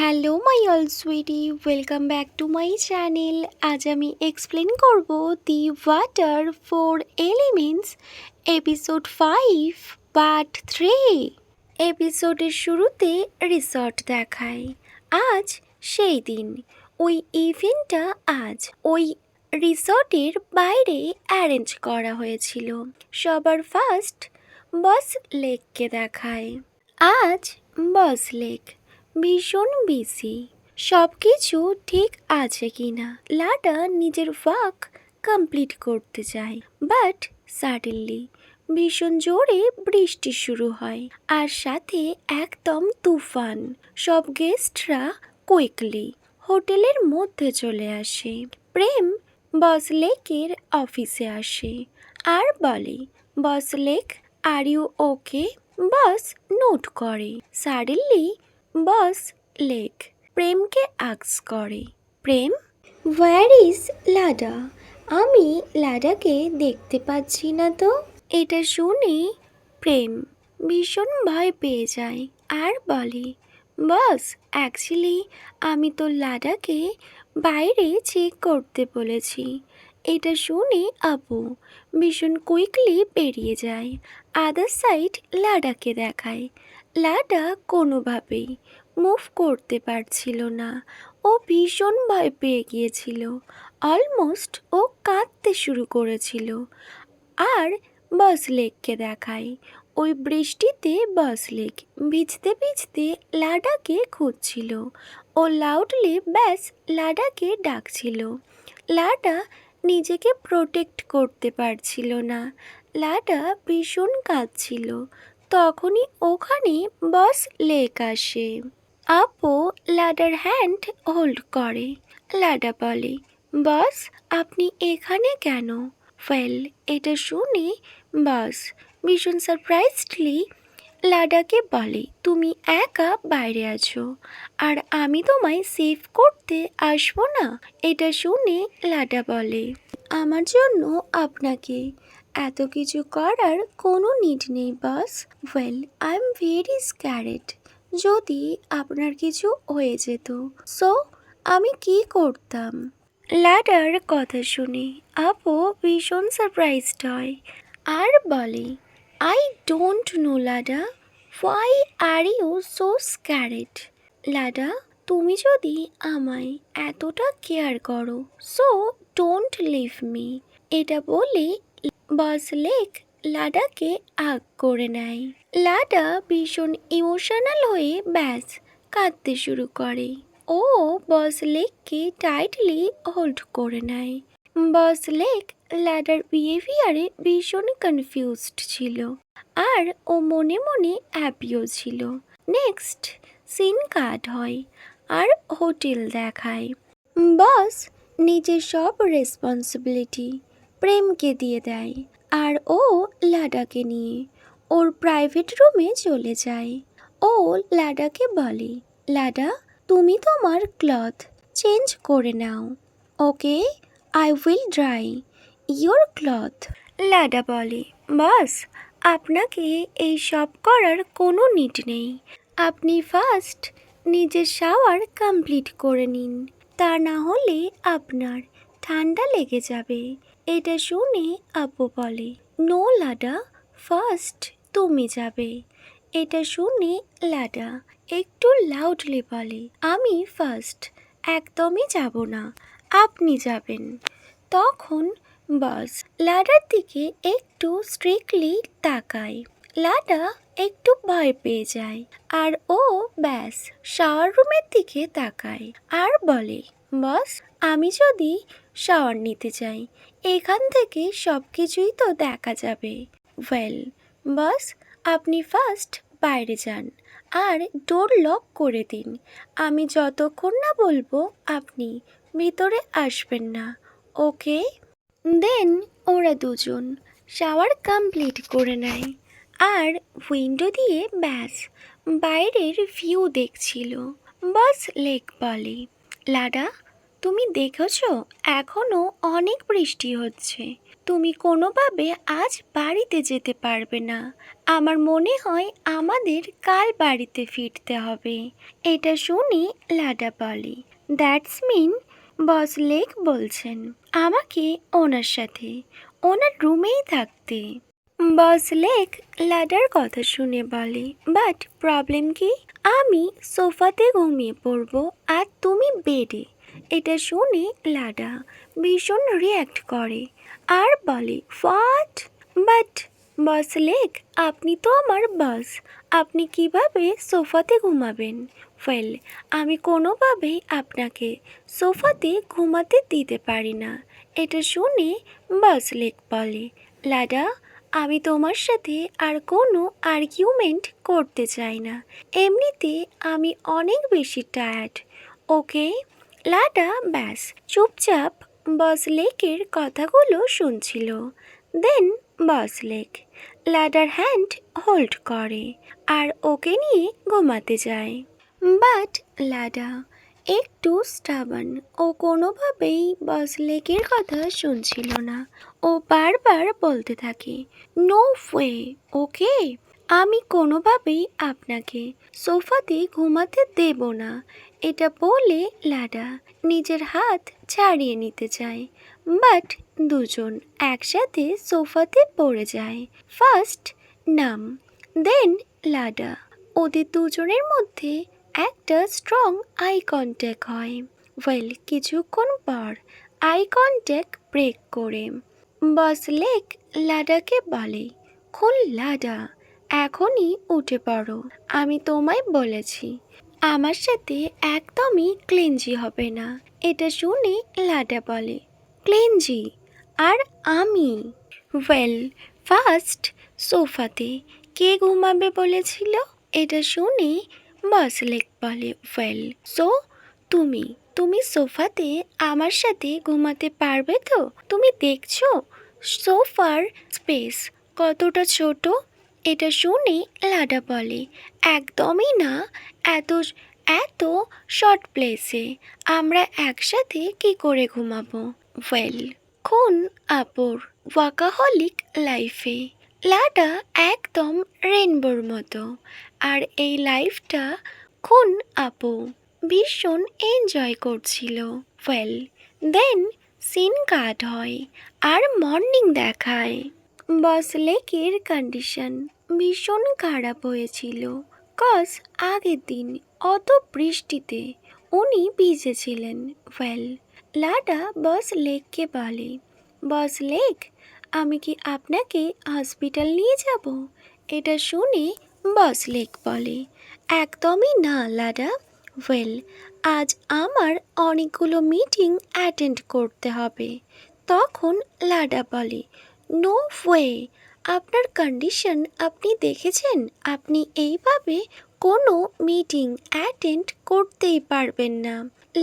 Hello my all sweetie, welcome back to my channel. আজ আমি explain করব the water four elements episode 5 part 3। এপিসোডের শুরুতে resort দেখায়। আজ সেই দিন, ওই ইভেন্টটা আজ ওই রিসর্টের বাইরে অ্যারেঞ্জ করা হয়েছিল। সবার ফার্স্ট বস লেককে দেখায়। আজ বস লেক ভীষণ বিজি। সব কিছু ঠিক আছে কিনা লাডা নিজের ওয়ার্ক কমপ্লিট করতে চায়, বাট সাডেনলি ভীষণ জোরে বৃষ্টি শুরু হয় আর সাথে একদম তুফান। সব গেস্টরা কুইকলি হোটেলের মধ্যে চলে আসে। প্রেম বস লেকের অফিসে আসে আর বলে, বস লেক are you okay? Boss note করে। সাডেনলি বস লেক প্রেমকে আক্স করে, প্রেম হোয়ার ইজ লাডা? আমি লাডাকে দেখতে পাচ্ছি না তো। এটা শুনে প্রেম ভীষণ ভয় পেয়ে যায় আর বলে, বস অ্যাকচুয়ালি আমি তো লাডাকে বাইরে চেক করতে বলেছি। এটা শুনে আপু ভীষণ কুইকলি বেরিয়ে যায়। আদার সাইড লাডাকে দেখায়। লাডা কোনোভাবেই মুভ করতে পারছিল না। ও ভীষণ ভয় পেয়ে গিয়েছিল। অলমোস্ট ও কাঁদতে শুরু করেছিল। আর বস লেককে দেখায়। ওই বৃষ্টিতে বস লেক ভিজতে ভিজতে লাডাকে খুঁজছিল। ও লাউডলি ব্যাস লাডাকে ডাকছিল। লাডা নিজেকে প্রোটেক্ট করতে পারছিল না। লাডা ভীষণ কাঁদছিল। তখনই ওখানে বস লেক আসে। আপু লাডার হ্যান্ড হোল্ড করে। লাডা বলে, বস আপনি এখানে কেন? ওয়েল এটা শুনে বস ভীষণ সারপ্রাইজডলি লাডাকে বলে, তুমি একা বাইরে আছো আর আমি তোমায় সেভ করতে আসবো না? এটা শুনে লাডা বলে, আমার জন্য আপনাকে এত কিছু করার কোনো নিড নেই বস। ওয়েল আই এম ভেরি স্ক্যারেড যদি আপনার কিছু হয়ে যেত, সো আমি কি করতাম? লাডার কথা শুনে আপু ভীষণ সারপ্রাইজড হয় আর বলে, আই ডোন্ট নো লাডা, why are you so scared? লাডা তুমি যদি আমায় এতটা কেয়ার করো, সো ডোন্ট লিভ মি। এটা বলে বস লেক লাডাকে আগ করে নেয়। লাডা ভীষণ ইমোশনাল হয়ে ব্যাস কাঁদতে শুরু করে। ও বস লেককে টাইটলি হোল্ড করে নেয়। বস লেক লাডার বিহেভিয়ারে ভীষণ কনফিউজড ছিল আর ও মনে মনে হ্যাপিও ছিল। নেক্সট সিন কাট হয় আর হোটেল দেখায়। বস নিজের সব রেসপন্সিবিলিটি প্রেমকে দিয়ে দেয় আর ও লাডাকে নিয়ে ওর প্রাইভেট রুমে চলে যায়। ও লাডাকে বলে, লাডা তুমি তোমার ক্লথ চেঞ্জ করে নাও, okay? I will dry your cloth. লাডা বলে, বস আপনাকে এই সব করার কোনো নিড নেই। আপনি ফার্স্ট নিজের শাওয়ার কমপ্লিট করে নিন, তা না হলে আপনার ঠান্ডা লেগে যাবে। এটা শুনে আপু বলে, নো লাডা, ফার্স্ট তুমি যাবে। এটা শুনে লাডা একটু লাউডলি বলে, আমি ফার্স্ট একদমই যাব না, আপনি যাবেন। তখন বস লাডার দিকে একটু স্ট্রিক্টলি তাকায়। লাডা একটু ভয় পেয়ে যায় আর ও ব্যাস শাওয়ার রুমের দিকে তাকায় আর বলে, বস আমি যদি শাওয়ার নিতে চাই এখান থেকে সব কিছুই তো দেখা যাবে। ওয়েল বস আপনি ফার্স্ট বাইরে যান আর ডোর লক করে দিন। আমি যতক্ষণ না বলবো আপনি ভিতরে আসবেন না, ওকে? দেন ওরা দুজন শাওয়ার কমপ্লিট করে নেয় আর উইন্ডো দিয়ে ব্যাস বাইরের ভিউ দেখছিল। বস লেক বলে, লাডা তুমি দেখেছো এখনো অনেক বৃষ্টি হচ্ছে। তুমি কোনোভাবে আজ বাড়িতে যেতে পারবে না। আমার মনে হয় আমাদের কাল বাড়িতে ফিরতে হবে। এটা শুনে লাডা বলে, দ্যাটস মিন বস লেক বলছেন আমাকে ওনার সাথে ওনার রুমেই থাকতে। বস লেক লাডার কথা শুনে বলে, বাট প্রবলেম কি? আমি সোফাতে ঘুমিয়ে পড়বো আর তুমি বেডে। এটা শুনে লাডা ভীষণ রিয়্যাক্ট করে আর বলে, হোয়াট? বাট বস লেক, আপনি তো আমার বস, আপনি কিভাবে সোফাতে ঘুমাবেন? ওয়েল, আমি কোনোভাবেই আপনাকে সোফাতে ঘুমাতে দিতে পারি না। এটা শুনে বস লেক বলে, লাডা, আমি তোমার সাথে আর কোনো আর্গুমেন্ট করতে চাই না। এমনিতে আমি অনেক বেশি টায়ার্ড। ওকে? লাডা ব্যাস চুপচাপ বস লেকের কথাগুলো শুনছিল। দেন বস লেক লাডার হ্যান্ড হোল্ড করে আর ওকে নিয়ে ঘুমাতে যায়। বাট লাডা একটু স্টাবার্ন। ও কোনোভাবেই বস লেকের কথা শুনছিল না। ও বারবার বলতে থাকে, নো ওয়ে, ওকে? আমি কোনোভাবেই আপনাকে সোফাতে ঘুমাতে দেব না। এটা বলে লাডা নিজের হাত ছাড়িয়ে নিতে চায়। বাট দুজন একসাথে সোফাতে পড়ে যায়। ফার্স্ট নাম, দেন লাডা। ওদের দুজনের মধ্যে একটা স্ট্রং আই কন্ট্যাক্ট হয়। ওয়েল, কিছুক্ষণ পর আই কন্ট্যাক্ট ব্রেক করে বস লেক লাডাকে বলে, খুন লাডা, এখনই উঠে পড়ো। আমি তোমায় বলেছি আমার সাথে একদমই ক্লিনজি হবে না। এটা শুনে লাডা বলে, ক্লিনজি? আর আমি? ওয়েল, ফার্স্ট সোফাতে কে ঘুমাবে বলেছিল? এটা শুনে বস লেক বলে, ওয়েল, সো তুমি তুমি সোফাতে আমার সাথে ঘুমাতে পারবে তো? তুমি দেখছো সোফার স্পেস কতটা ছোট? এটা শুনে লাডা বলে, একদমই না। এত এত শর্ট প্লেসে আমরা একসাথে কি করে ঘুমাবো? ওয়েল, খুন আপুর ওয়াকাহলিক লাইফে লাডা একদম রেনবোর মতো। আর এই লাইফটা খুন আপু ভীষণ এনজয় করছিল। ওয়েল, দেন সিন কাট হয় আর মর্নিং দেখায়। বস লেকের কন্ডিশন ভীষণ খারাপ হয়েছিল। কজ আগের দিন অত বৃষ্টিতে উনি ভিজেছিলেন। ওয়েল, লাডা বস লেককে বলে, বস লেক, আমি কি আপনাকে হসপিটাল নিয়ে যাব? এটা শুনে বস লেক বলে, একদমই না লাডা। ওয়েল, আজ আমার অনেকগুলো মিটিং অ্যাটেন্ড করতে হবে। তখন লাডা বলে, নো ওয়ে, আপনার কন্ডিশন আপনি দেখেছেন? আপনি এইভাবে কোনো মিটিং অ্যাটেন্ড করতেই পারবেন না।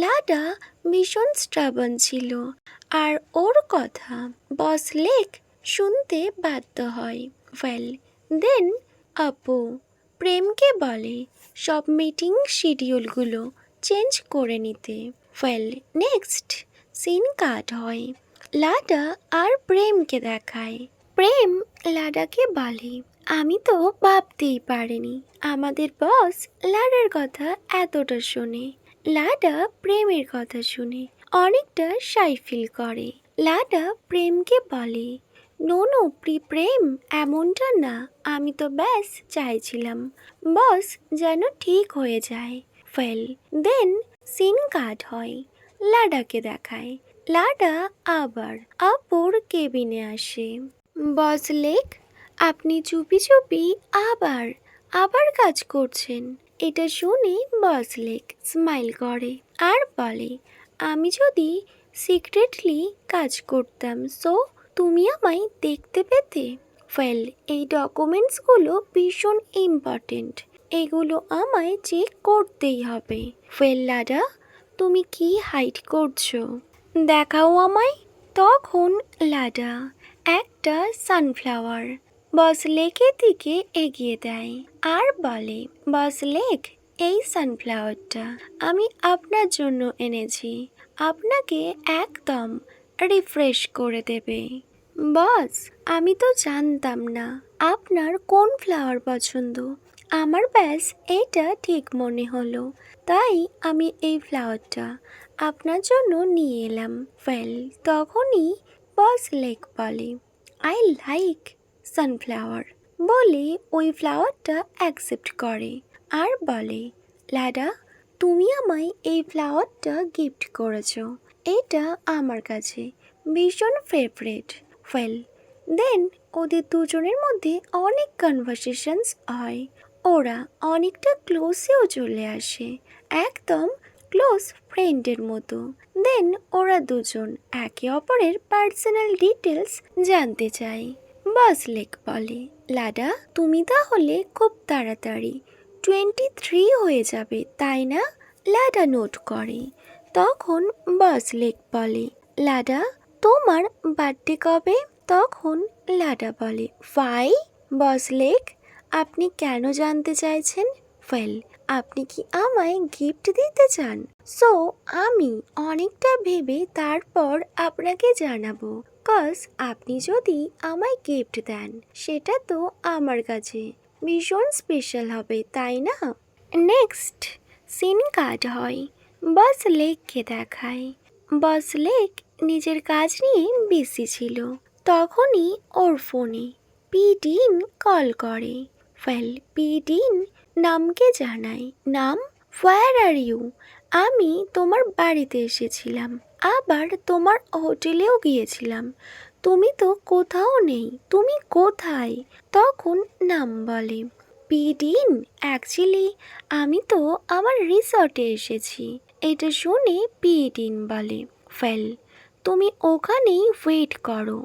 লাডা ভীষণ স্টাবার্ন ছিল আর ওর কথা বস লেক শুনতে বাধ্য হয়। ওয়েল, দেন আপু প্রেমকে বলে সব মিটিং শিডিউলগুলো চেঞ্জ করে নিতে। ওয়েল, নেক্সট সিন কাট হয়। লাডা আর প্রেমকে দেখায়। প্রেম লাডাকে বলে, আমি তো ভাবতেই পারিনি আমাদের বস লাডার কথা এতটা শোনে। লাডা প্রেমের কথা শুনে অনেকটা শাই ফিল করে। লাডা প্রেমকে বলে, নো নো প্রেম, এমনটা না। আমি তো ব্যাস চাইছিলাম বস যেন ঠিক হয়ে যায়। ওয়েল, দেন সিন কাট হয়। লাডাকে দেখায়। লাডা আবার আপুর কেবিনে আসে। বস লেক, আপনি চুপি চুপি আবার আবার কাজ করছেন। এটা শুনে বস লেক স্মাইল করে আর বলে, আমি যদি সিক্রেটলি কাজ করতাম সো তুমি আমায় দেখতে পেতে। ওয়েল, এই ডকুমেন্টসগুলো ভীষণ ইম্পর্টেন্ট, এগুলো আমায় চেক করতেই হবে। ওয়েল লাডা, তুমি কি হাইড করছো? দেখাও আমায়। তখন লাডা একটা সানফ্লাওয়ার বস লেকের দিকে এগিয়ে দেয় আর বলে, বস লেক, এই সানফ্লাওয়ারটা আমি আপনার জন্য এনেছি, আপনাকে একদম রিফ্রেশ করে দেবে। বস, আমি তো জানতাম না আপনার কোন ফ্লাওয়ার পছন্দ। আমার ব্যাস এটা ঠিক মনে হলো, তাই আমি এই ফ্লাওয়ারটা আপনার জন্য নিয়ে এলাম। তখনই বস লেক বলে, আই লাইক সানফ্লাওয়ার বলে ওই ফ্লাওয়ারটা অ্যাকসেপ্ট করে আর বলে, লাডা, তুমি আমায় এই ফ্লাওয়ারটা গিফট করেছো, এটা আমার কাছে ভীষণ ফেভারিট। দেন ওদের দুজনের মধ্যে অনেক কনভারসেশনস হয়, ওরা অনেকটা ক্লোজেও চলে আসে, একদম ক্লোজ ফ্রেন্ডের মতো। দেন ওরা দুজন একে অপরের পার্সোনাল ডিটেলস জানতে চায়। বস লেক বলে, লাডা, তুমি তাহলে খুব তাড়াতাড়ি 23 হয়ে যাবে, তাই না? লাডা নোট করে। তখন বস লেক বলে, লাডা, তোমার বার্থডে কবে? তখন লাডা বলে, বস লেক, আপনি কেন জানতে চাইছেন? আপনি কি আমায় গিফট দিতে চান? সো আমি অনেকটা ভেবে তারপর আপনাকে জানাবো, কজ আপনি যদি আমায় গিফট দেন সেটা তো আমার কাছে ভীষণ স্পেশাল হবে, তাই না? নেক্সট সিন কাট হয়, বস লেককে দেখায়। বস লেক নিজের কাজ নিয়ে বিজি ছিল, তখনই ওর ফোনে পিডিন কল করে। পিডিন নামকে জানায়, নাম, হোয়ার আর ইউ? আমি তোমার বাড়িতে এসেছিলাম, আবার তোমার হোটেলেও গিয়েছিলাম, তুমি তো কোথাও নেই, তুমি কোথায়? তখন নাম বলে, পিডিন, অ্যাকচুয়ালি আমি তো আমার রিসর্টে এসেছি। এটা শুনে পিডিন বলে, তুমি ওখানেই ওয়েট করো,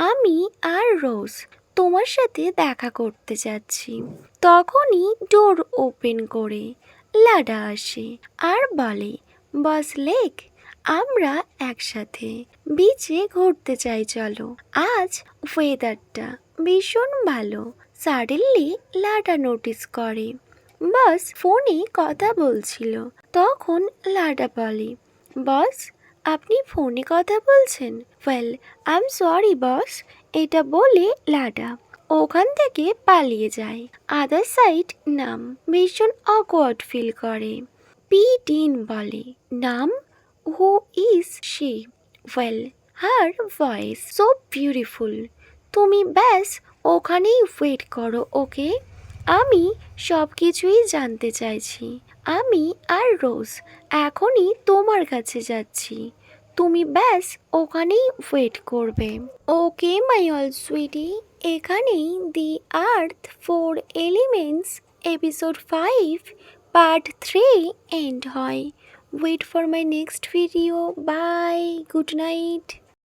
আমি আর রোজ তোমার সাথে দেখা করতে যাচ্ছি। তখনই ডোর ওপেন করে লাডা আসে আর বলে, বস লেক, আমরা একসাথে বিচে ঘুরতে চাই, চলো, আজ ওয়েদারটা ভীষণ ভালো। সাডেনলি লাডা নোটিস করে বস ফোনে কথা বলছিল। তখন লাডা বলে, বস, আপনি ফোনে কথা বলছেন? আই এম সরি বস, এটা বলে লাডা ওখান থেকে পালিয়ে যায়। আদার সাইড নাম ভীষণ অকওয়ার্ড ফিল করে। পিডিন বলে, নাম, who is she? Her voice so beautiful. তুমি ব্যাস ওখানেই ওয়েট করো, ওকে? আমি সব কিছুই জানতে চাইছি। আমি আর রোজ এখনই তোমার কাছে যাচ্ছি, তুমি ব্যাস ওখানেই ওয়েট করবে, ওকে মাই অল সুইটি? এখানেই the earth 4 elements episode 5 part 3 end হয়। Wait for my next video. Bye, good night.